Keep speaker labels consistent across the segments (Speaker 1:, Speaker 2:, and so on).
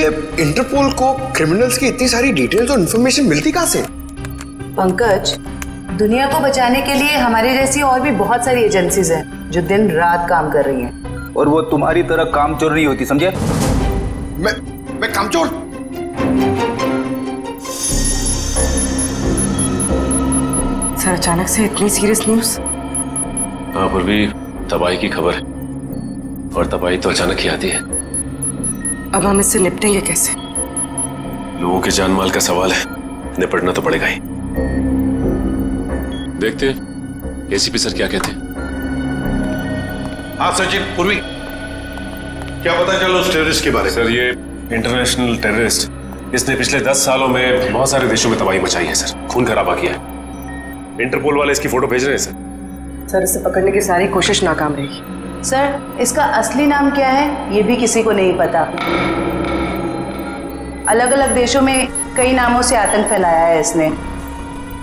Speaker 1: Interpole को criminals की इतनी सारी डिटेल्स और इन्फॉर्मेशन मिलती कहाँ से?
Speaker 2: पंकज, दुनिया को बचाने के लिए हमारी जैसी और भी बहुत सारी एजेंसीज हैं जो दिन रात काम कर रही हैं।
Speaker 3: और वो तुम्हारी तरह कामचोर नहीं होती, समझे?
Speaker 1: मैं कामचोर?
Speaker 2: सर, अचानक से इतनी सीरियस न्यूज़?
Speaker 4: हाँ पूर्वी, तबाही की खबर है और तबाही तो अचानक ही आती है।
Speaker 2: अब हम इससे निपटेंगे कैसे?
Speaker 4: लोगों के जान माल का सवाल है, निपटना तो पड़ेगा ही। देखते हैं एसीपी सर क्या कहते हैं।
Speaker 5: हाँ सचिन, पूर्वी, क्या पता चला उस टेररिस्ट के बारे में?
Speaker 4: सर, ये इंटरनेशनल टेररिस्ट, इसने पिछले 10 सालों में बहुत सारे देशों में तबाही मचाई है सर, खून खराबा किया है। इंटरपोल वाले इसकी फोटो भेज रहे हैं
Speaker 2: सर, इसे पकड़ने की सारी कोशिश नाकाम रही। सर, इसका असली नाम क्या है ये भी किसी को नहीं पता। अलग अलग देशों में कई नामों से आतंक फैलाया है इसने,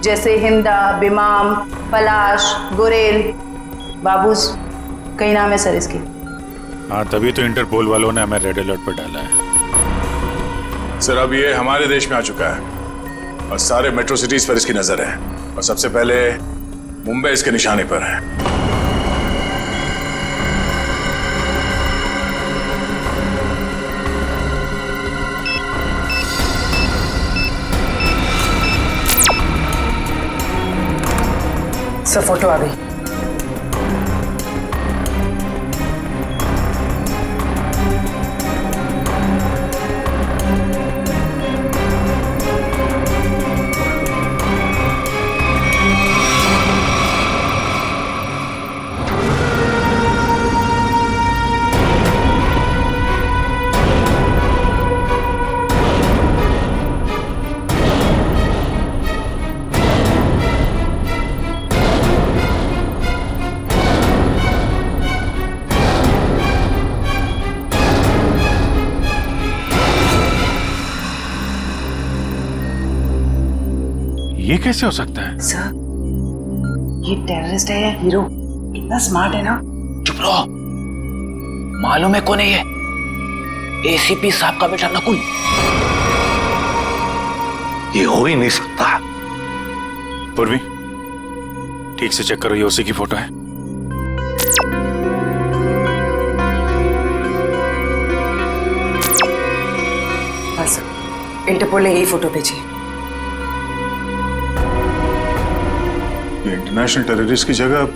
Speaker 2: जैसे हिंदा, बिमाम, पलाश, गुरेल, बाबूस, कई नाम है सर इसकी।
Speaker 6: हाँ, तभी तो इंटरपोल वालों ने हमें रेड अलर्ट पर डाला है।
Speaker 5: सर, अब ये हमारे देश में आ चुका है और सारे मेट्रो सिटीज पर इसकी नजर है और सबसे पहले मुंबई इसके निशाने पर है।
Speaker 2: सर, फोटो आ गई।
Speaker 6: ये कैसे हो सकता है?
Speaker 2: सर, ये टेररिस्ट है या हीरो? इतना स्मार्ट है ना।
Speaker 7: चुप रहो, मालूम है कौन है ये? एसीपी साहब का बेटा नकुल। ये हो ही नहीं सकता।
Speaker 6: पूर्वी, ठीक से चेक करो, ये उसी की फोटो है।
Speaker 2: हाँ सर, इंटरपोल ने यही फोटो भेजी।
Speaker 5: इंटरनेशनल टेररिस्ट की जगह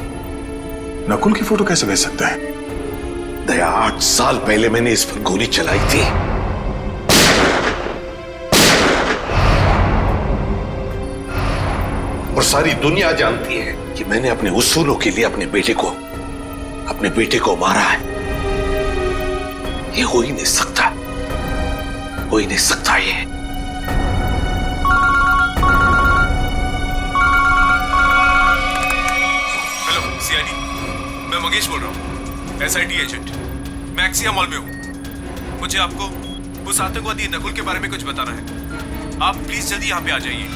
Speaker 5: नकुल की फोटो कैसे भेज सकता है?
Speaker 7: दया, 8 साल पहले मैंने इस पर गोली चलाई थी। और सारी दुनिया जानती है कि मैंने अपने उसूलों के लिए अपने बेटे को मारा है। ये हो ही नहीं सकता, हो ही नहीं सकता ये।
Speaker 4: मैं मंगेश बोल रहा हूँ, SIT एजेंट। मैं एक्सिया मॉल में हूँ। मुझे आपको उस आतंकवादी नकुल के बारे में कुछ बताना है। आप प्लीज जल्दी यहाँ पे आ जाइए।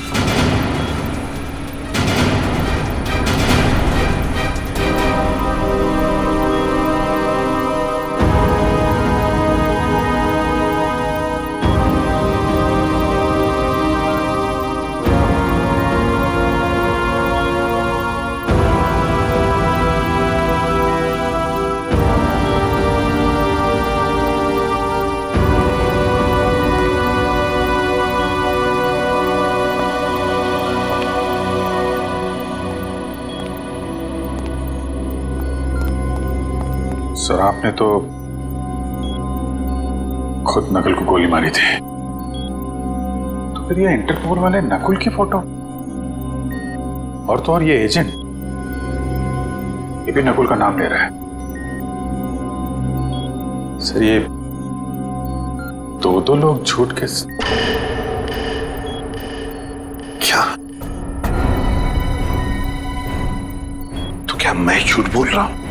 Speaker 6: सर, आपने तो खुद नकुल को गोली मारी थी, तो फिर ये इंटरपोल वाले नकुल की फोटो और तो और ये एजेंट, ये भी नकुल का नाम ले रहा है। सर, ये दो लोग झूठ के
Speaker 7: क्या? तो क्या मैं झूठ बोल रहा हूं?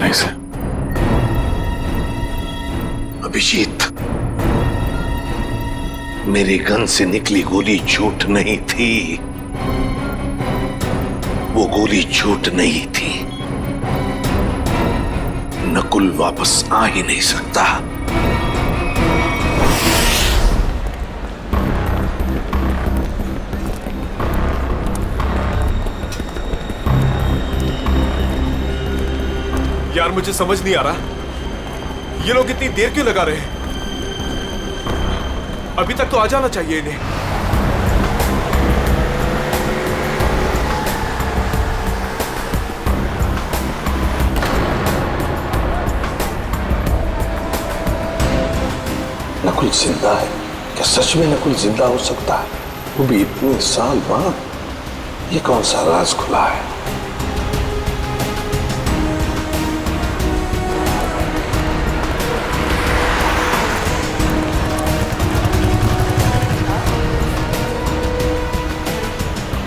Speaker 6: नहीं सर।
Speaker 7: अभिजीत, मेरे गन से निकली गोली झूठ नहीं थी। वो गोली झूठ नहीं थी। नकुल वापस आ ही नहीं सकता।
Speaker 4: यार मुझे समझ नहीं आ रहा ये लोग इतनी देर क्यों लगा रहे हैं। अभी तक तो आ जाना चाहिए इन्हें।
Speaker 7: नकुल जिंदा है क्या? सच में नकुल जिंदा हो सकता है? वो भी इतने साल बाद? ये कौन सा राज खुला है?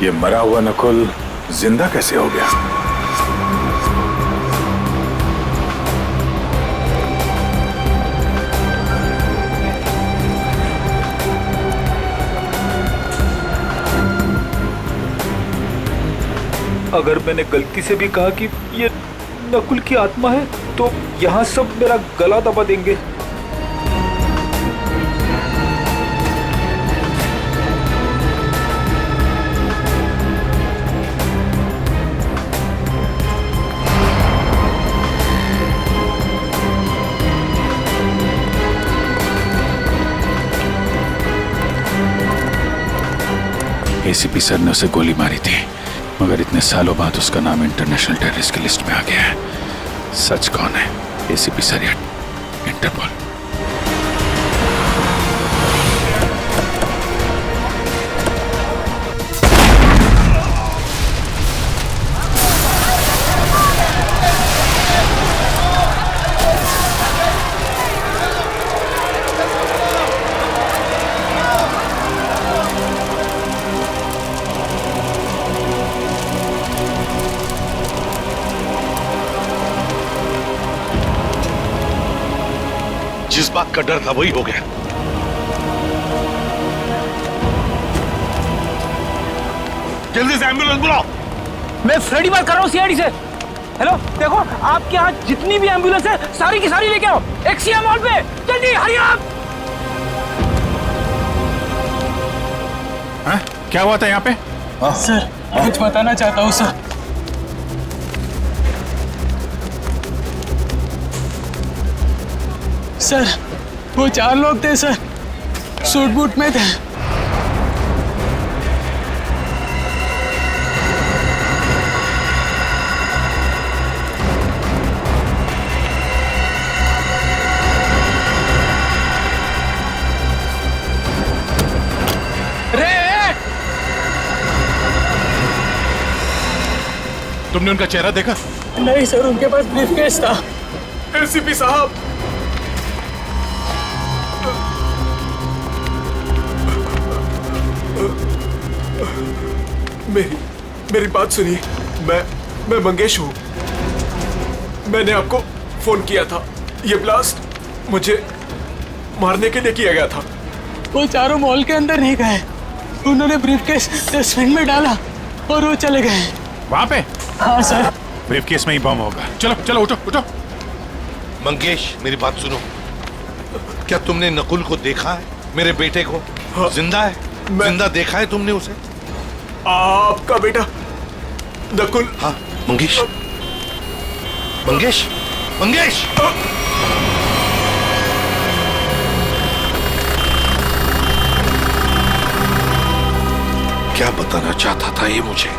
Speaker 5: ये मरा हुआ नकुल जिंदा कैसे हो गया?
Speaker 3: अगर मैंने गलती से भी कहा कि ये नकुल की आत्मा है तो यहाँ सब मेरा गला दबा देंगे।
Speaker 6: एसीपी सर ने उसे गोली मारी थी, मगर इतने सालों बाद उसका नाम इंटरनेशनल टेररिस्ट की लिस्ट में आ गया है। सच कौन है, एसीपी सर या इंटरपोल?
Speaker 7: जिस बात का डर था वही हो गया। जल्दी से एम्बुलेंस बुलाओ।
Speaker 8: मैं फ्रेडी बात कर रहा हूँ सीआईडी से। हेलो, देखो आपके यहाँ जितनी भी एम्बुलेंस है सारी की सारी लेके आओ एक्सिया मॉल पे, जल्दी हरी आप।
Speaker 5: क्या हुआ था यहाँ पे?
Speaker 8: सर कुछ बताना चाहता हूँ सर। सर वो 4 लोग थे सर, सूट बूट में थे।
Speaker 5: तुमने उनका चेहरा देखा?
Speaker 8: नहीं सर, उनके पास ब्रीफकेस था।
Speaker 4: एसीपी साहब, मेरी बात सुनिए। मैं मंगेश हूँ। मैंने आपको फोन किया था। ये ब्लास्ट मुझे मारने के लिए किया गया था।
Speaker 8: वो चारों मॉल के अंदर नहीं गए, उन्होंने ब्रीफकेस डस्टबिन में डाला और वो चले गए।
Speaker 5: वहां पे?
Speaker 8: हाँ सर।
Speaker 5: ब्रीफकेस में ही बम होगा। चलो चलो उठो उठो।
Speaker 7: मंगेश मेरी बात सुनो, क्या तुमने नकुल को देखा है? मेरे बेटे को?
Speaker 4: हाँ,
Speaker 7: जिंदा है? जिंदा देखा है तुमने उसे?
Speaker 4: आपका बेटा नकुल?
Speaker 7: हाँ मंगेश, मंगेश, मंगेश। क्या बताना चाहता था ये मुझे?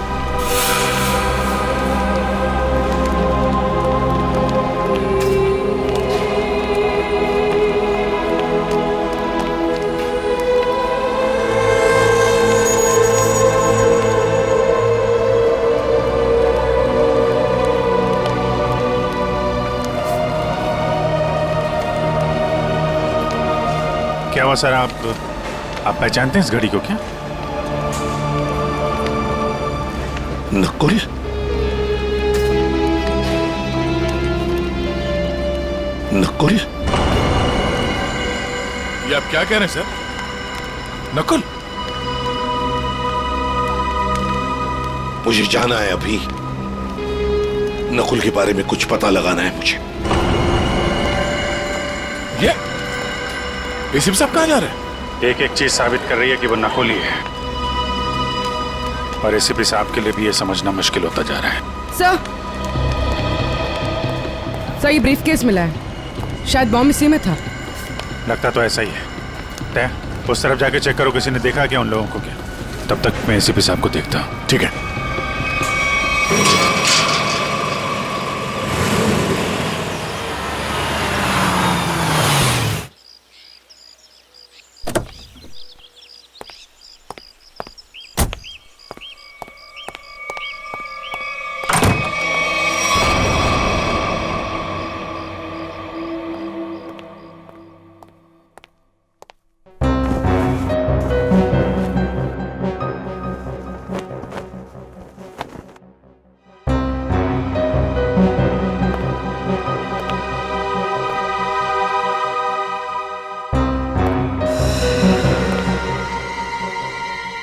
Speaker 5: क्या हुआ सर? आप पहचानते हैं इस घड़ी को क्या?
Speaker 7: नकुल? नकुल?
Speaker 5: ये आप क्या कह रहे हैं सर? नकुल?
Speaker 7: मुझे जाना है अभी। नकुल के बारे में कुछ पता लगाना है मुझे।
Speaker 5: ये एसीपी साहब कहाँ जा रहे हैं?
Speaker 6: एक एक चीज साबित कर रही है कि वो नकुल ही है, और एसीपी साहब के लिए भी ये समझना मुश्किल होता जा रहा है।
Speaker 9: सर, सर ये ब्रीफकेस मिला है, शायद बॉम्ब इसी में था।
Speaker 6: लगता तो ऐसा ही है। तय उस तरफ जाके चेक करो, किसी ने देखा क्या उन लोगों को क्या। तब तक मैं एसीपी साहब को देखता हूँ।
Speaker 5: ठीक है।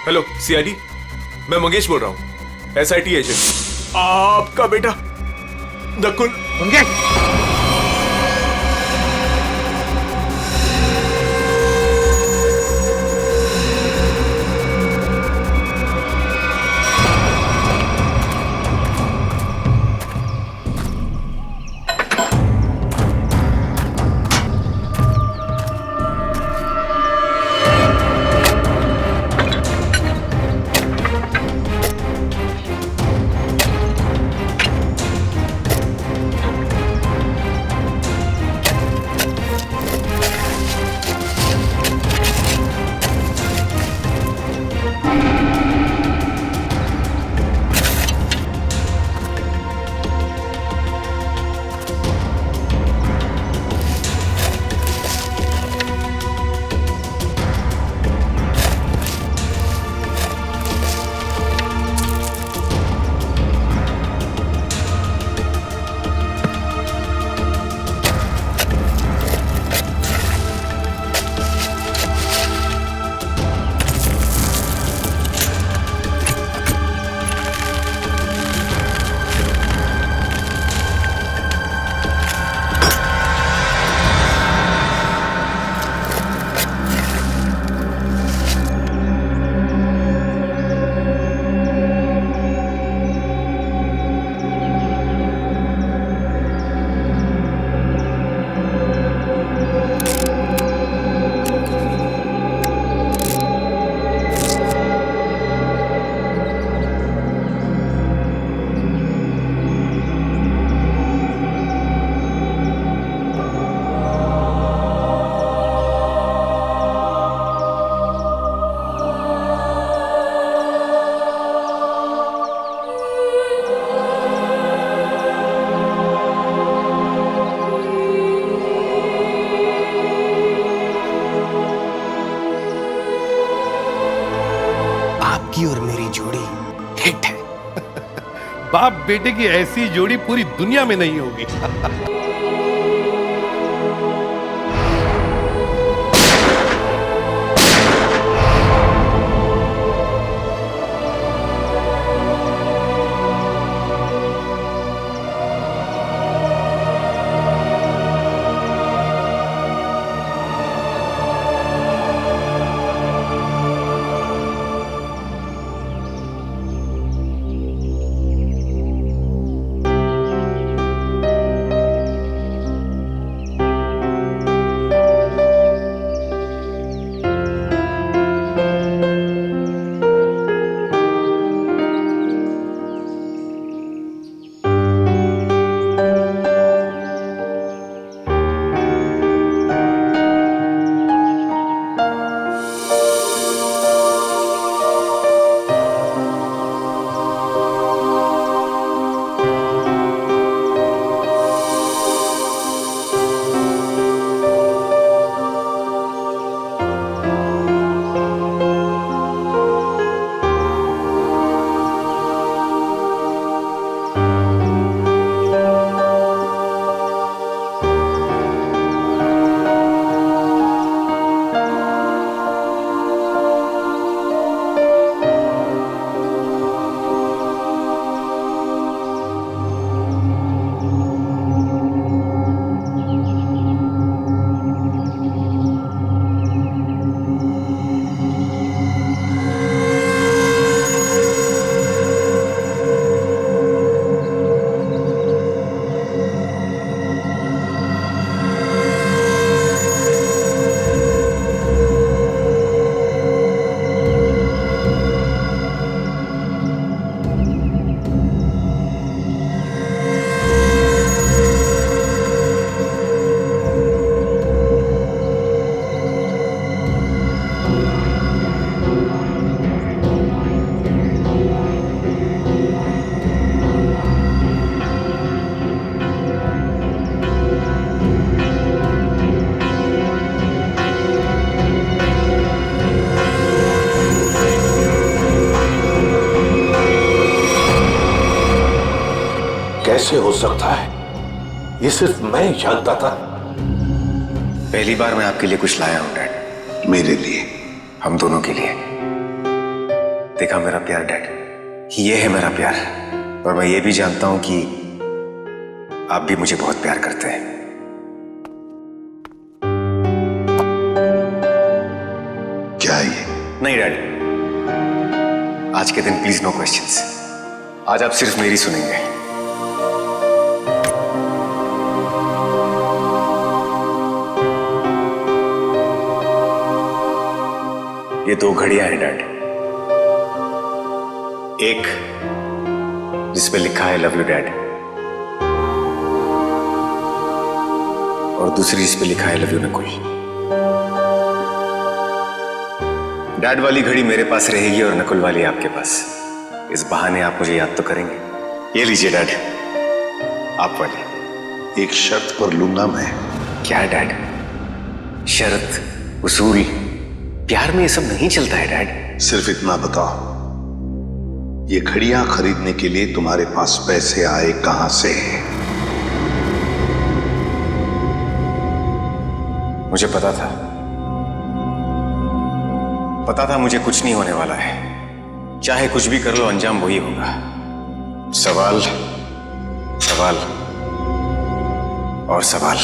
Speaker 4: हेलो सीआईडी, मैं मंगेश बोल रहा हूँ, एसआईटी एजेंट। आपका बेटा नकुल।
Speaker 8: मंगेश,
Speaker 1: आपकी और मेरी जोड़ी हिट है।
Speaker 10: बाप बेटे की ऐसी जोड़ी पूरी दुनिया में नहीं होगी।
Speaker 7: कैसे हो सकता है? ये सिर्फ मैं ही जानता था।
Speaker 11: पहली बार मैं आपके लिए कुछ लाया हूं डैड।
Speaker 7: मेरे लिए?
Speaker 11: हम दोनों के लिए। देखा मेरा प्यार डैड, ये है मेरा प्यार। और मैं ये भी जानता हूं कि आप भी मुझे बहुत प्यार करते हैं।
Speaker 7: क्या ये?
Speaker 11: नहीं डैड, आज के दिन प्लीज नो क्वेश्चंस। आज आप सिर्फ मेरी सुनेंगे। ये 2 घड़ियां हैं डैड। एक जिसपे लिखा है लव यू डैड, और दूसरी जिसपे लिखा है लव यू नकुल। डैड वाली घड़ी मेरे पास रहेगी और नकुल वाली आपके पास। इस बहाने आप मुझे याद तो करेंगे। ये लीजिए डैड, आप वाली।
Speaker 7: एक शर्त पर लूंगा मैं।
Speaker 11: क्या डैड? शर्त, उसूल, प्यार में ये सब नहीं चलता है डैड।
Speaker 7: सिर्फ इतना बताओ, ये घड़ियां खरीदने के लिए तुम्हारे पास पैसे आए कहां से?
Speaker 11: मुझे पता था मुझे कुछ नहीं होने वाला है। चाहे कुछ भी कर लो, अंजाम वही होगा। सवाल, सवाल और सवाल।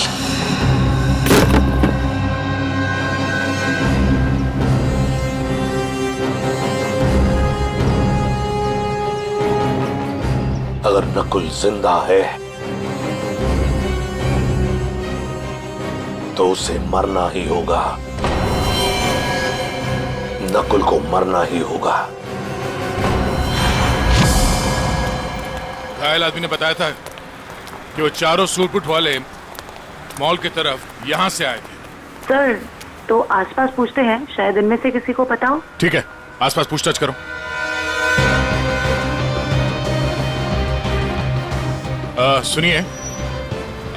Speaker 7: अगर नकुल जिंदा है तो उसे मरना ही होगा। नकुल को मरना ही होगा।
Speaker 10: घायल आदमी ने बताया था कि वो चारों सूटबूट वाले मॉल की तरफ यहां से आए थे।
Speaker 2: सर, तो आसपास पूछते हैं, शायद इनमें से किसी को पता हो।
Speaker 10: ठीक है, आसपास पूछताछ करो। सुनिए,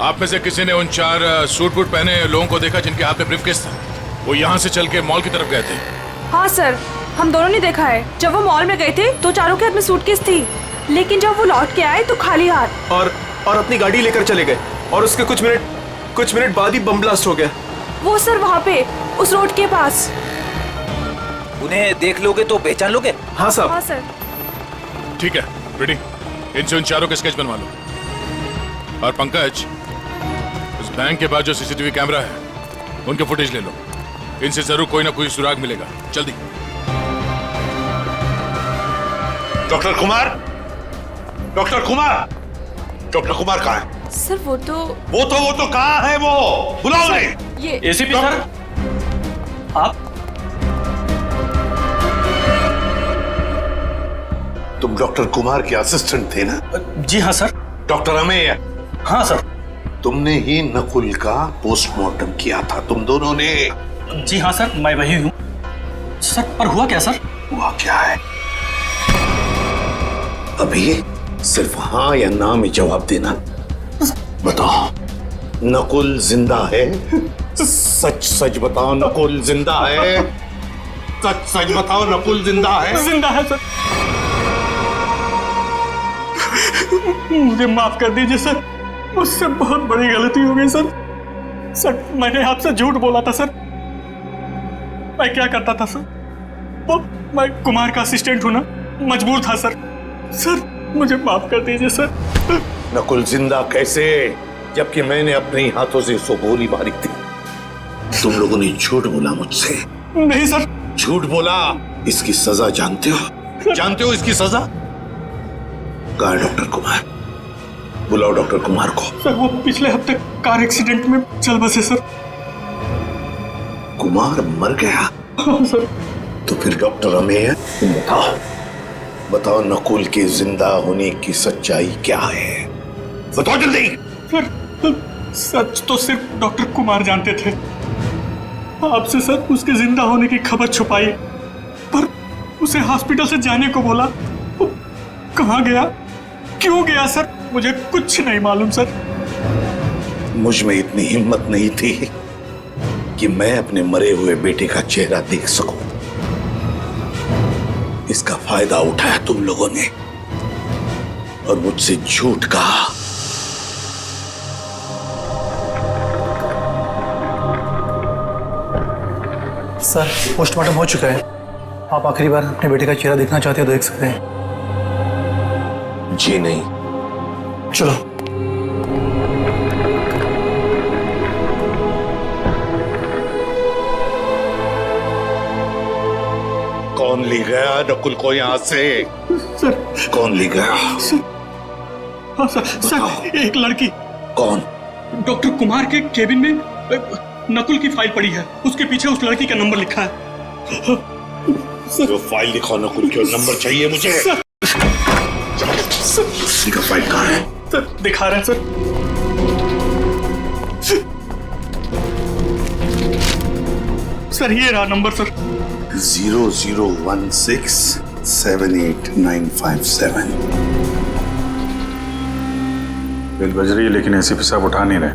Speaker 10: आप में से किसी ने उन 4 सूट बूट पहने लोगों को देखा जिनके हाथ में ब्रीफकेस था? वो यहाँ से चल के मॉल की तरफ गए थे।
Speaker 12: हाँ सर, हम दोनों ने देखा है। जब वो मॉल में गए थे तो चारों के हाथ में सूटकेस थी, लेकिन जब वो लौट के आए तो खाली हाथ।
Speaker 4: और अपनी गाड़ी लेकर चले गए और उसके कुछ मिनट बाद ही बम ब्लास्ट हो गया।
Speaker 12: वो सर वहाँ पे उस रोड के पास।
Speaker 8: उन्हें देख लोगे तो पहचान लोगे?
Speaker 4: हाँ साहब।
Speaker 12: हाँ सर।
Speaker 10: ठीक है रेडी, इनसे उन चारों के स्केच बनवा लो। और पंकज, उस बैंक के बाद जो सीसीटीवी कैमरा है उनके फुटेज ले लो। इनसे जरूर कोई ना कोई सुराग मिलेगा। जल्दी।
Speaker 7: Doctor Kumar, doctor Kumar, doctor Kumar कहाँ है?
Speaker 12: सर वो तो
Speaker 7: कहाँ है? वो बुलाओ उन्हें।
Speaker 12: ये
Speaker 8: एसीपी सर, आप?
Speaker 7: तुम डॉक्टर कुमार के असिस्टेंट थे ना?
Speaker 8: जी हाँ सर।
Speaker 7: डॉक्टर अमेय?
Speaker 8: हाँ सर।
Speaker 7: तुमने ही नकुल का पोस्टमार्टम किया था, तुम दोनों ने?
Speaker 8: जी हाँ सर, मैं वही हूँ सर। पर हुआ क्या सर?
Speaker 7: हुआ क्या है? अभी सिर्फ हाँ या ना में जवाब देना। बताओ, नकुल जिंदा है? सच सच बताओ, नकुल जिंदा है? सच सच बताओ, नकुल जिंदा है?
Speaker 8: जिंदा है सर। मुझे माफ कर दीजिए सर, मुझसे बहुत बड़ी गलती हो गई सर। सर, मैंने आपसे झूठ बोला था सर। मैं क्या करता था सर? वो मैं कुमार का असिस्टेंट हूं ना, मजबूर था सर। सर, मुझे माफ कर दीजिए सर।
Speaker 7: नकुल जिंदा कैसे, जबकि मैंने अपने हाथों से उसको गोली मारी थी? तुम लोगों ने झूठ बोला मुझसे।
Speaker 8: नहीं सर।
Speaker 7: झूठ बोला। इसकी सजा जानते हो? जानते हो इसकी सजा? कहाँ है डॉक्टर कुमार? बुलाओ डॉक्टर कुमार को।
Speaker 8: सर, वो पिछले हफ्ते कार एक्सीडेंट में चल बसे सर।
Speaker 7: कुमार मर गया?
Speaker 8: हाँ सर।
Speaker 7: तो फिर डॉक्टर अमेय, तुम बताओ नकुल के जिंदा होने की सच्चाई क्या है? बताओ जल्दी।
Speaker 8: सर, सच तो सिर्फ डॉक्टर कुमार जानते थे। आपसे सर उसके जिंदा होने की खबर छुपाई, पर उसे हॉस्पिटल से जाने को बोला। कहाँ गया, क्यों गया सर, मुझे कुछ नहीं मालूम सर।
Speaker 7: मुझ में इतनी हिम्मत नहीं थी कि मैं अपने मरे हुए बेटे का चेहरा देख सकूं। इसका फायदा उठाया तुम लोगों ने और मुझसे झूठ कहा।
Speaker 8: सर पोस्टमार्टम हो चुका है। आप आखिरी बार अपने बेटे का चेहरा देखना चाहते हो तो देख सकते हैं।
Speaker 7: जी नहीं।
Speaker 8: चलो।
Speaker 7: कौन ले गया नकुल को यहाँ से?
Speaker 8: सर
Speaker 7: कौन ले गया?
Speaker 8: हाँ सर एक लड़की।
Speaker 7: कौन?
Speaker 8: डॉक्टर कुमार के केबिन में नकुल की फाइल पड़ी है, उसके पीछे उस लड़की का नंबर लिखा है।
Speaker 7: जो फाइल दिखाओ नकुल की, नंबर चाहिए मुझे। उसी का फाइल कहाँ है?
Speaker 8: सर दिखा रहे हैं सर। सर ये रहा नंबर सर।
Speaker 5: 0016789557। बिल बज रही है लेकिन एसीपी साहब उठा नहीं रहे।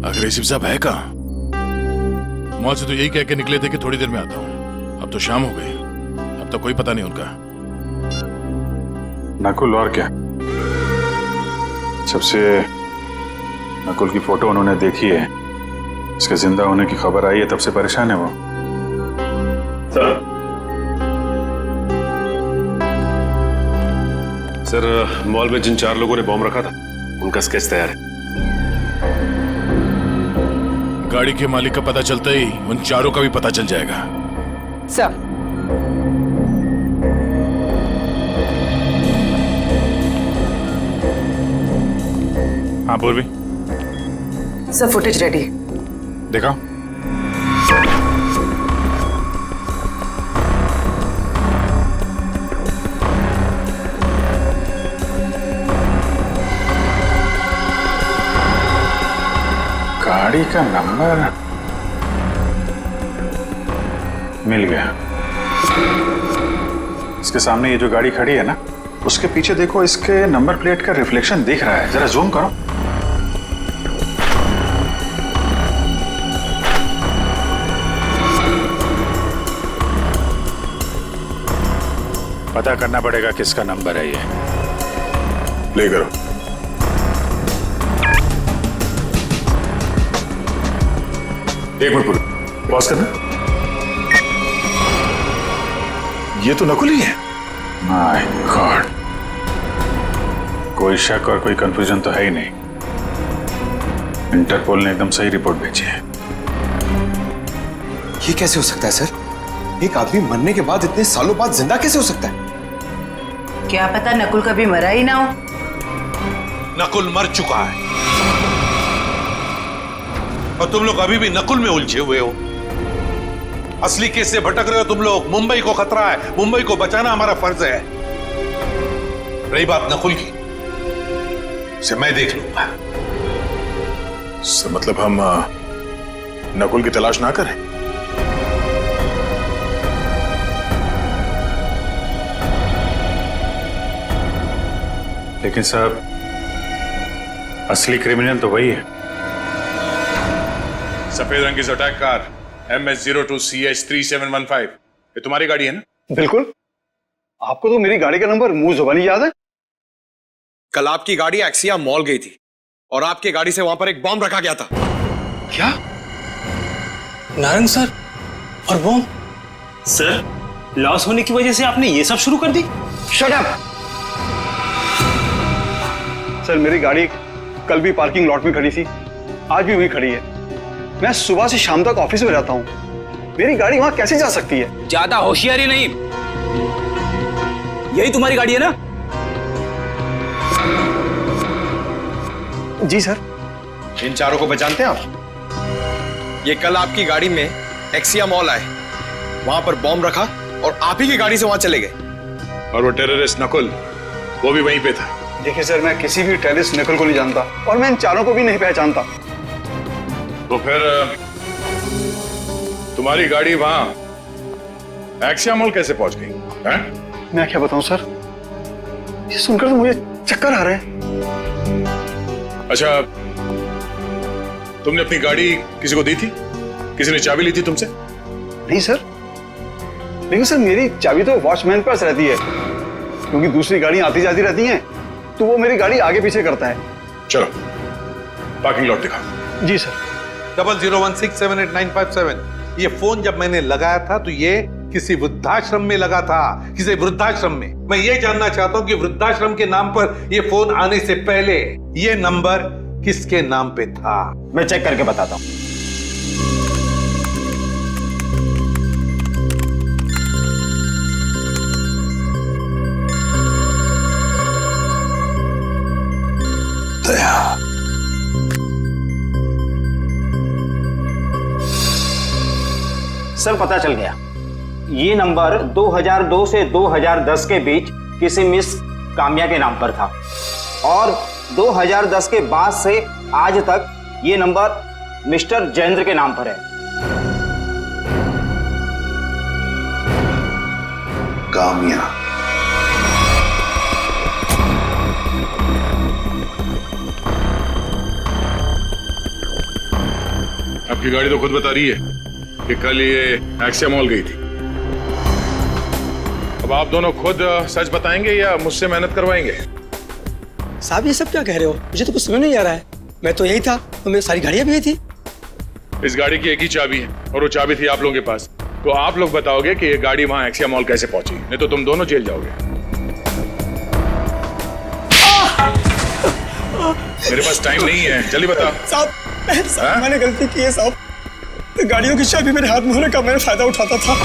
Speaker 10: आखिर एसीपी साहब है कहाँ? मॉल से तो यही कह के निकले थे कि थोड़ी देर में आता हूँ। अब तो शाम हो गई, अब तक कोई पता नहीं उनका।
Speaker 5: नकुल और क्या? जब से नकुल की फोटो उन्होंने देखी है, इसके जिंदा होने की खबर आई है, तब से परेशान है वो।
Speaker 11: सर मॉल में जिन 4 लोगों ने बॉम्ब रखा था उनका स्केच तैयार है।
Speaker 10: गाड़ी के मालिक का पता चलता ही उन 4 का भी पता चल जाएगा।
Speaker 9: सर
Speaker 5: हाँ पूर्वी,
Speaker 9: सर फुटेज रेडी।
Speaker 5: देखा? गाड़ी का नंबर मिल गया। इसके सामने ये जो गाड़ी खड़ी है ना, उसके पीछे देखो, इसके नंबर प्लेट का रिफ्लेक्शन दिख रहा है। जरा जूम करो।
Speaker 6: पता करना पड़ेगा किसका नंबर है ये।
Speaker 5: प्ले करो। एक मिनट पूरा पॉज करना। ये तो नकुल ही है। माय गॉड, कोई शक और कोई कंफ्यूजन तो है ही नहीं। इंटरपोल ने एकदम सही रिपोर्ट भेजी है।
Speaker 1: ये कैसे हो सकता है सर? एक आदमी मरने के बाद इतने सालों बाद जिंदा कैसे हो सकता है?
Speaker 2: क्या पता नकुल कभी मरा ही ना हो।
Speaker 7: नकुल मर चुका है और तुम लोग अभी भी नकुल में उलझे हुए हो। असली केस से भटक रहे हो तुम लोग। मुंबई को खतरा है, मुंबई को बचाना हमारा फर्ज है। रही बात नकुल की, उसे मैं देख लूंगा।
Speaker 5: मतलब हम नकुल की तलाश ना करें? लेकिन साहब, असली क्रिमिनल तो वही है।
Speaker 10: सफेद रंग की अटैक कार MS02CH3715, ये तुम्हारी गाड़ी है ना?
Speaker 8: बिल्कुल। आपको तो मेरी गाड़ी का नंबर मुंह जुबानी याद है।
Speaker 1: कल आपकी गाड़ी एक्सिया मॉल गई थी और आपकी गाड़ी से वहां पर एक बॉम्ब रखा गया था।
Speaker 8: क्या? नारंग सर और बॉम्ब? सर लॉस होने की वजह से आपने ये सब शुरू कर दी? Shut up! सर मेरी गाड़ी कल भी पार्किंग लॉट में खड़ी थी, आज भी वहीं खड़ी है। मैं सुबह से शाम तक ऑफिस में रहता हूं, मेरी गाड़ी वहां कैसे जा सकती है?
Speaker 13: ज्यादा होशियारी नहीं। यही तुम्हारी गाड़ी है ना?
Speaker 8: जी सर।
Speaker 1: इन 4 को पहचानते हैं आप? ये कल आपकी गाड़ी में एक्सिया मॉल आए, वहां पर बॉम्ब रखा और आप ही की गाड़ी से वहां चले गए।
Speaker 5: और वो टेररिस्ट नकुल, वो भी वहीं पे था।
Speaker 8: देखिए सर, मैं किसी भी टेररिस्ट नकुल को नहीं जानता और मैं इन 4 को भी नहीं पहचानता।
Speaker 10: तो फिर तुम्हारी गाड़ी वहां एक्सिया मॉल कैसे पहुंच गई?
Speaker 8: मैं क्या बताऊं सर, ये सुनकर तो मुझे चक्कर आ रहे हैं।
Speaker 10: अच्छा, तुमने अपनी गाड़ी किसी को दी थी? किसी ने चाबी ली थी तुमसे?
Speaker 8: नहीं सर, लेकिन सर मेरी चाबी तो वॉचमैन के पास रहती है, क्योंकि दूसरी गाड़ियां आती जाती रहती हैं, तो वो मेरी गाड़ी आगे पीछे करता है।
Speaker 10: चलो पार्किंग लॉट दिखाओ।
Speaker 8: जी सर।
Speaker 7: 0016789557 ये फोन जब मैंने लगाया था तो ये किसी वृद्धाश्रम में लगा था, किसी वृद्धाश्रम में। मैं ये जानना चाहता हूं कि वृद्धाश्रम के नाम पर ये फोन आने से पहले ये नंबर किसके नाम पे था?
Speaker 11: मैं चेक करके बताता हूं।
Speaker 13: सर पता चल गया, ये नंबर 2002 से 2010 के बीच किसी मिस काम्या के नाम पर था और 2010 के बाद से आज तक ये नंबर मिस्टर जयेंद्र के नाम पर है।
Speaker 7: काम्या।
Speaker 10: आपकी गाड़ी तो खुद बता रही है कि कल ये एक्सिया मॉल गई थी। अब आप दोनों खुद सच बताएंगे या मुझसे मेहनत करवाएंगे?
Speaker 8: साहब ये सब क्या कह रहे हो? मुझे तो कुछ समझ नहीं आ रहा है। मैं तो यही था तो मेरी सारी गाड़ियां भी यही थी।
Speaker 10: इस गाड़ी की एक ही चाबी है और वो चाबी थी आप लोगों के पास। तो आप लोग बताओगे कि ये गाड़ी वहां एक्सिया मॉल कैसे पहुंची, नहीं तो तुम दोनों जेल जाओगे। मेरे पास टाइम नहीं है, जल्दी बता।
Speaker 8: साहब मैंने गलती की है साहब। गाड़ियों की चाबी मेरे हाथ में होने का मैं फायदा उठाता था।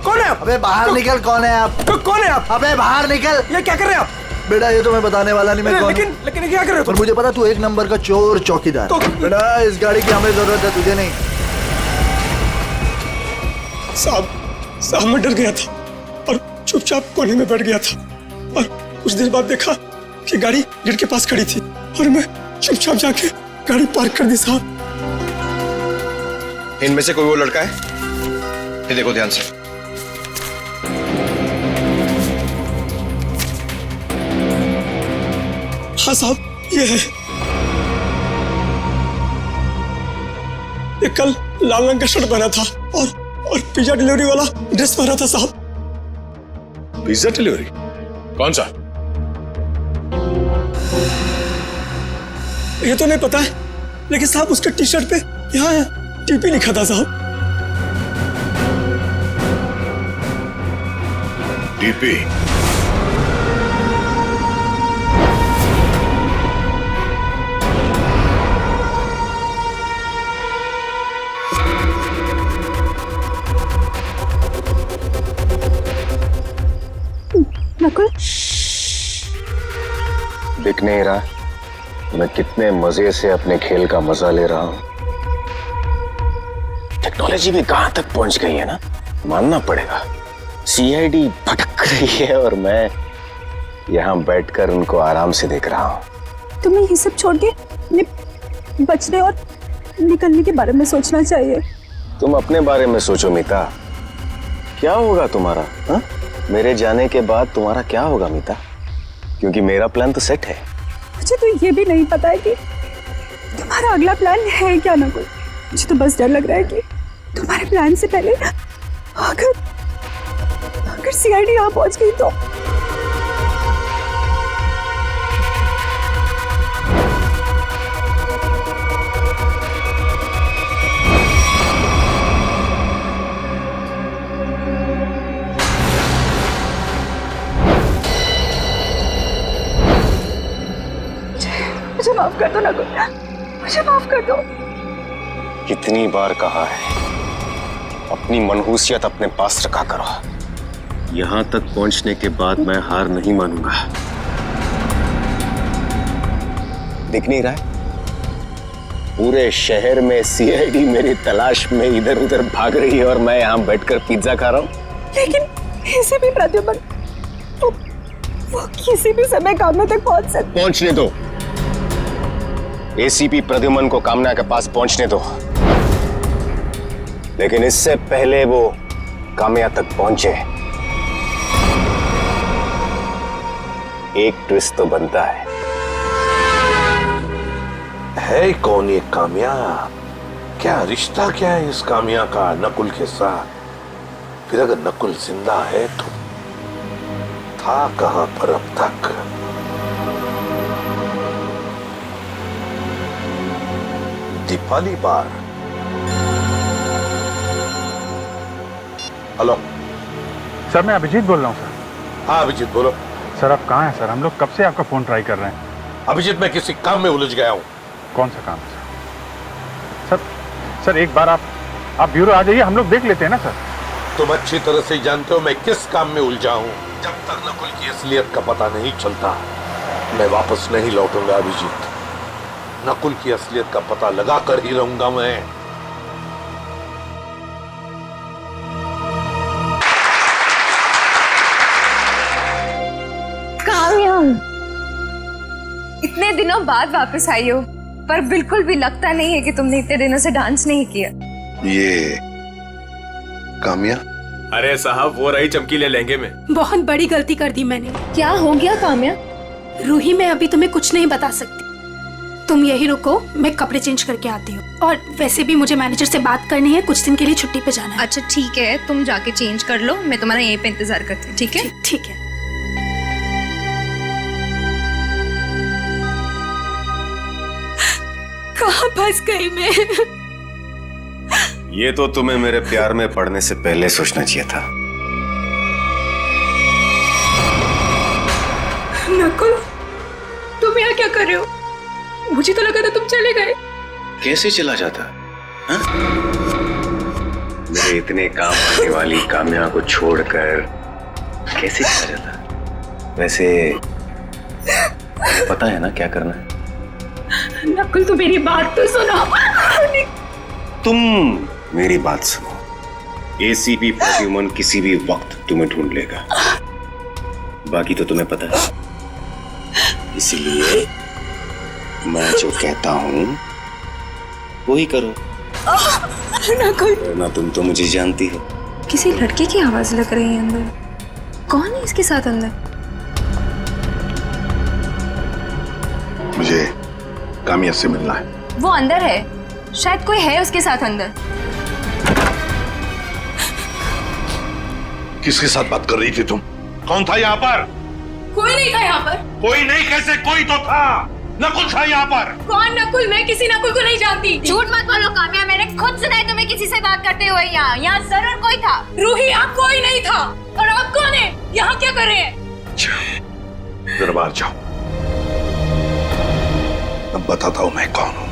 Speaker 8: कौन है आप?
Speaker 14: अबे बाहर निकल, कौन है आप?
Speaker 8: कौन है आप?
Speaker 14: अबे बाहर निकल।
Speaker 8: ये क्या कर रहे हैं आप?
Speaker 14: बेटा ये तो मैं बताने वाला नहीं, मैं कौन।
Speaker 8: लेकिन क्या कर रहे हो?
Speaker 14: पर मुझे पता तू एक नंबर का चोर चौकीदार। बेटा इस गाड़ी की हमें जरूरत है, तुझे नहीं।
Speaker 8: साहब मैं डर गया था और चुपचाप कोने में बैठ गया था और कुछ देर बाद देखा कि गाड़ी गेट के पास खड़ी थी और मैं चुपचाप जाके गाड़ी पार्क कर दी। साहब
Speaker 1: इनमें से कोई वो लड़का है? ये देखो ध्यान से।
Speaker 8: हाँ साहब ये है। ये कल लाल रंग का शर्ट पहना था और पिज्जा डिलीवरी वाला ड्रेस पहना था। साहब
Speaker 10: पिज्जा डिलीवरी कौन सा?
Speaker 8: ये तो नहीं पता है, लेकिन साहब उसके टी शर्ट पे यहाँ है टीपी लिखा था। साहब
Speaker 10: टीपी?
Speaker 12: नकुल
Speaker 11: दिख नहीं रहा मैं कितने मजे से अपने खेल का मजा ले रहा हूं। टेक्नोलॉजी भी कहां तक पहुंच गई है ना, मानना पड़ेगा। सीआईडी भटक रही है और मैं यहां बैठकर उनको आराम से देख रहा हूं।
Speaker 12: तुम्हें ये सब छोड़ के बचने और निकलने के बारे में सोचना चाहिए।
Speaker 11: तुम अपने बारे में सोचो मीता, क्या होगा तुम्हारा? हा? मेरे जाने के बाद तुम्हारा क्या होगा मीता? क्योंकि मेरा प्लान तो सेट है।
Speaker 12: मुझे तो ये भी नहीं पता है कि तुम्हारा अगला प्लान है क्या नकुल। मुझे तो बस डर लग रहा है कि तुम्हारे प्लान से पहले अगर सीआईडी यहाँ पहुंच गई तो। मुझे माफ कर दो नकुल, मुझे माफ कर दो।
Speaker 11: कितनी बार कहा है अपनी मनहूसियत अपने पास रखा करो। यहां तक पहुंचने के बाद मैं हार नहीं मानूंगा। दिख नहीं रहा है? पूरे शहर में सीआईडी मेरी तलाश में इधर उधर भाग रही है और मैं यहां बैठकर पिज्जा खा रहा हूं।
Speaker 12: लेकिन ऐसे भी प्रद्युमन वो किसी भी समय कामना तक पहुंच सकते।
Speaker 11: पहुंचने दो। एसीपी प्रद्युमन को कामना के पास पहुंचने दो, लेकिन इससे पहले वो कामया तक पहुंचे एक ट्विस्ट तो बनता
Speaker 7: है कौन ये कामया? क्या रिश्ता क्या है इस कामया का नकुल के साथ? फिर अगर नकुल जिंदा है तो था कहां पर अब तक? दीपाली बार। हेलो
Speaker 6: सर, मैं अभिजीत बोल रहा हूँ सर।
Speaker 7: हाँ अभिजीत बोलो।
Speaker 6: सर आप कहाँ हैं सर? हम लोग कब से आपका फोन ट्राई कर रहे हैं।
Speaker 7: अभिजीत मैं किसी काम में उलझ गया हूँ।
Speaker 6: कौन सा काम है सर? सर एक बार आप ब्यूरो आ जाइए, हम लोग देख लेते हैं ना सर।
Speaker 7: तुम अच्छी तरह से जानते हो मैं किस काम में उलझा हूँ। जब तक नकुल की असलियत का पता नहीं चलता मैं वापस नहीं लौटूंगा अभिजीत। नकुल की असलियत का पता लगा कर ही रहूंगा मैं।
Speaker 12: कामयाब, इतने दिनों बाद वापस आई हो, पर बिल्कुल भी लगता नहीं है कि तुमने इतने दिनों से डांस नहीं किया।
Speaker 7: ये काम्या?
Speaker 4: अरे साहब वो रही चमकीले लहंगे में।
Speaker 12: बहुत बड़ी गलती कर दी मैंने। क्या हो गया काम्या?
Speaker 15: रूही, मैं अभी तुम्हें कुछ नहीं बता सकती, तुम यही रुको, मैं कपड़े चेंज करके आती हूँ। और वैसे भी मुझे मैनेजर से बात करनी है, कुछ दिन के लिए छुट्टी पे जाना है।
Speaker 12: अच्छा ठीक है, तुम जाके चेंज कर लो, मैं तुम्हारा यहीं पे इंतजार करती हूँ। ठीक है?
Speaker 15: ठीक है।
Speaker 12: कहाँ फंस गई मैं?
Speaker 11: ये तो तुम्हें मेरे प्यार में पड़ने से पहले सोचना चाहिए था।
Speaker 12: नकुल, तुम यहाँ क्या कर रहे हो? मुझे तो लगा था तुम चले गए।
Speaker 11: कैसे चला जाता? हाँ? मेरे इतने काम आने वाली काम्या को छोड़कर कैसे चला जाता? वैसे पता है ना क्या करना है?
Speaker 12: नकुल तू मेरी बात तो सुनो।
Speaker 11: तुम मेरी बात सुनो। एसीपी प्रद्युमन किसी भी वक्त तुम्हें ढूंढ लेगा, बाकी तो तुम्हें पता है। इसलिए मैं जो कहता हूँ वही करो।
Speaker 12: नकुल,
Speaker 11: ना तुम तो मुझे जानती हो।
Speaker 12: किसी लड़के की आवाज लग रही है अंदर। कौन है इसके साथ अंदर?
Speaker 7: मुझे काम्या से मिलना है।
Speaker 12: वो अंदर है, शायद कोई है उसके साथ अंदर।
Speaker 7: किसके साथ बात कर रही थी तुम? कौन था यहाँ पर?
Speaker 12: कोई नहीं था यहाँ पर।
Speaker 7: कोई नहीं कैसे? कोई तो था। नकुल था यहाँ पर।
Speaker 12: कौन नकुल? मैं किसी नकुल को नहीं जानती। झूठ मत बोलो काम्या, मैंने खुद सुना है तुम्हें किसी से बात करते हुए। यहाँ जरूर कोई था। रूही, यहाँ कोई नहीं था। और आप कौन है? यहाँ क्या कर रहे हैं?
Speaker 7: दरबार जाओ, अब बताता हूँ मैं कौन हूँ।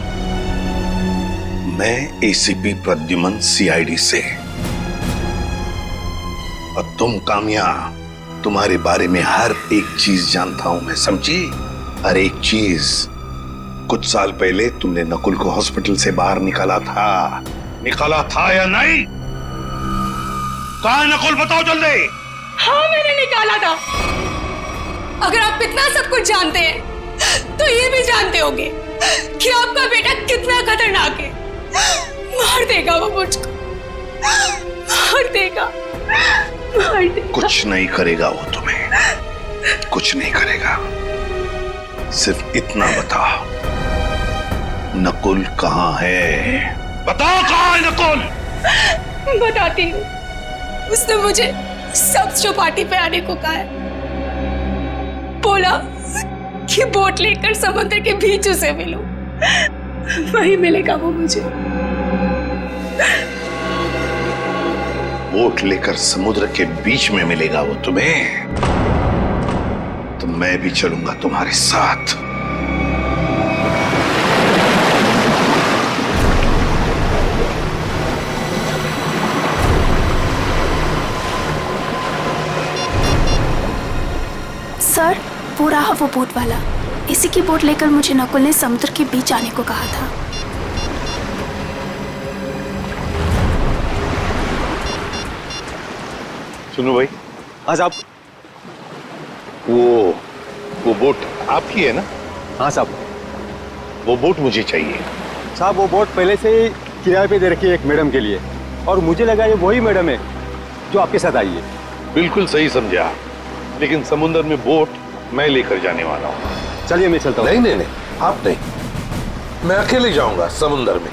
Speaker 7: मैं एसीपी प्रद्युमन सीआईडी से। और तुम काम्या, तुम्हारे बारे में हर एक चीज जानता हूं मैं, समझी? हर एक चीज। कुछ साल पहले तुमने नकुल को हॉस्पिटल से बाहर निकाला था या नहीं? कहाँ है नकुल? बताओ जल्दी।
Speaker 12: हाँ मैंने निकाला था। अगर आप इतना सब कुछ जानते हैं तो ये भी जानते होंगे कि आपका बेटा कितना खतरनाक है। मार देगा वो मुझको, मार देगा, मार देगा।
Speaker 7: कुछ नहीं करेगा वो तुम्हें, कुछ नहीं करेगा। सिर्फ इतना बताओ, नकुल कहाँ है? बताओ कहाँ है नकुल?
Speaker 12: बताती हूँ। उसने मुझे सब पार्टी पे आने को कहा है। बोला कि बोट लेकर समुद्र के बीच उसे मिलूं, वही मिलेगा वो मुझे।
Speaker 7: बोट लेकर समुद्र के बीच में मिलेगा वो तुम्हें? तो मैं भी चलूंगा तुम्हारे साथ।
Speaker 15: सर, वो रहा वो बोट वाला। इसी की बोट लेकर मुझे नकुल ने समुद्र के बीच आने को कहा था।
Speaker 7: सुनो भाई।
Speaker 16: हाँ साहब।
Speaker 7: वो बोट आपकी है ना?
Speaker 16: हाँ साहब।
Speaker 7: वो बोट मुझे चाहिए।
Speaker 16: साहब वो बोट पहले से ही किराए पे दे रखी है एक मैडम के लिए, और मुझे लगा ये वही मैडम है जो आपके साथ आई है।
Speaker 7: बिल्कुल सही समझा, लेकिन समुद्र में बोट मैं लेकर जाने वाला हूँ।
Speaker 16: चलिए मैं चलता हूँ।
Speaker 7: नहीं नहीं नहीं, आप नहीं, मैं अकेले जाऊंगा समुद्र में।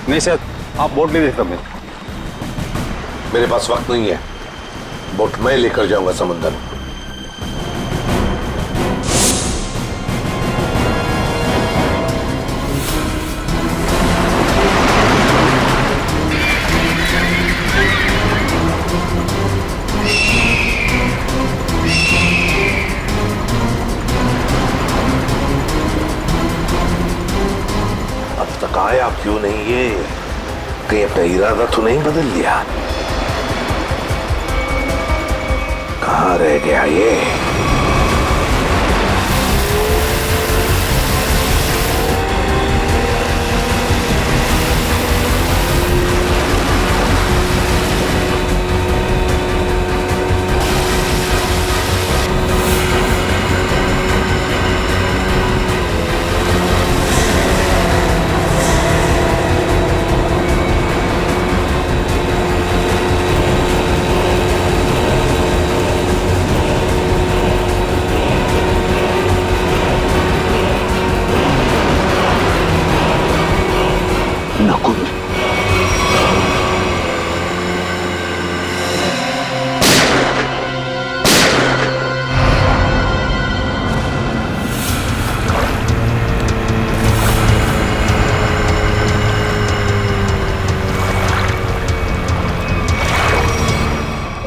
Speaker 16: नहीं सर, आप बोट ले लेता। मैं
Speaker 7: मेरे पास वक्त नहीं है, बोट मैं लेकर जाऊंगा समुद्र में। कहीं अपना इरादा तो नहीं बदल लिया? कहां रह गया ये? नकुल,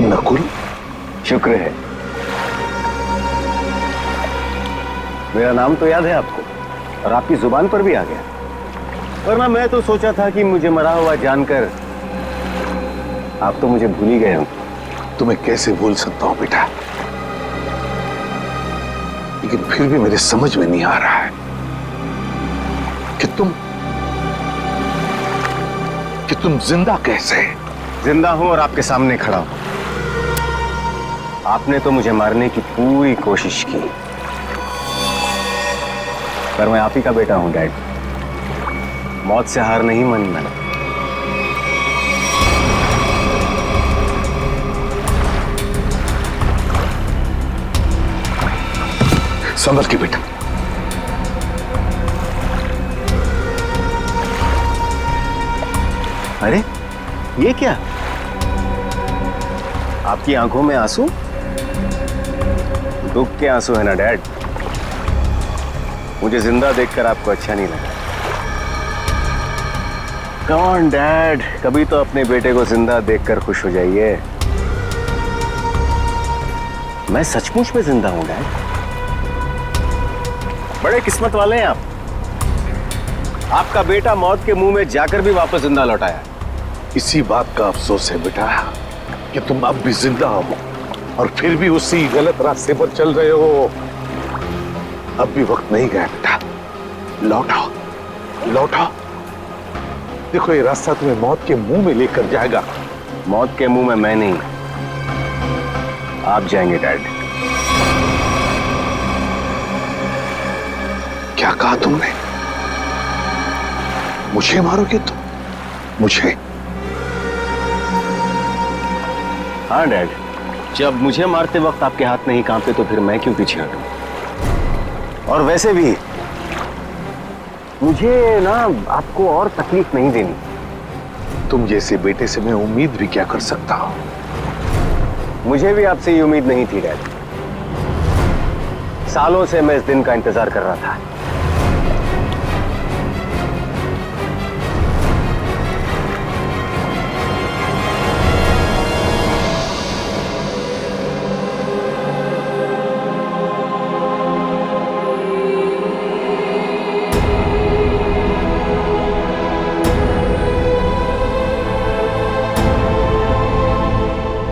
Speaker 7: नकुल,
Speaker 16: शुक्र है। मेरा नाम तो याद है आपको और आपकी जुबान पर भी आ गया, वरना मैं तो सोचा था कि मुझे मरा हुआ जानकर आप तो मुझे भूल ही गए हो।
Speaker 7: तुम्हें कैसे भूल सकता हूं बेटा, लेकिन फिर भी मेरे समझ में नहीं आ रहा है कि तुम जिंदा कैसे?
Speaker 16: जिंदा हूं और आपके सामने खड़ा हूं। आपने तो मुझे मारने की पूरी कोशिश की, पर मैं आप ही का बेटा हूं डैड। मौत से हार नहीं मानी मैंने।
Speaker 7: संभल के बेटा।
Speaker 16: अरे ये क्या? आपकी आंखों में आंसू? दुख के आंसू है ना डैड? मुझे जिंदा देखकर आपको अच्छा नहीं लगा। कम ऑन डैड, कभी तो अपने बेटे को जिंदा देखकर खुश हो जाइए। मैं सचमुच में जिंदा हूं डैड। बड़े किस्मत वाले हैं आप। आपका बेटा मौत के मुंह में जाकर भी वापस जिंदा लौट आया।
Speaker 7: इसी बात का अफसोस है बेटा कि तुम अब भी जिंदा हो और फिर भी उसी गलत रास्ते पर चल रहे हो। अब भी वक्त नहीं गया बेटा, लौटाओ लौटाओ। देखो ये रास्ता तुम्हें मौत के मुंह में लेकर जाएगा।
Speaker 16: मौत के मुंह में मैं नहीं, आप जाएंगे डैड।
Speaker 7: क्या कहा तुमने? मुझे मारोगे तुम? मुझे?
Speaker 16: हाँ डैड, जब मुझे मारते वक्त आपके हाथ नहीं कांपते तो फिर मैं क्यों पीछे हटूं? और वैसे भी मुझे ना आपको और तकलीफ नहीं देनी।
Speaker 7: तुम जैसे बेटे से मैं उम्मीद भी क्या कर सकता हूं?
Speaker 16: मुझे भी आपसे ये उम्मीद नहीं थी डैड। सालों से मैं इस दिन का इंतजार कर रहा था।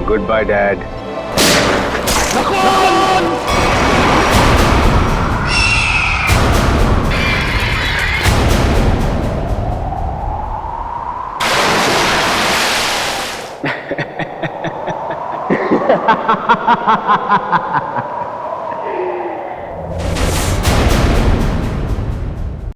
Speaker 16: Goodbye, Dad.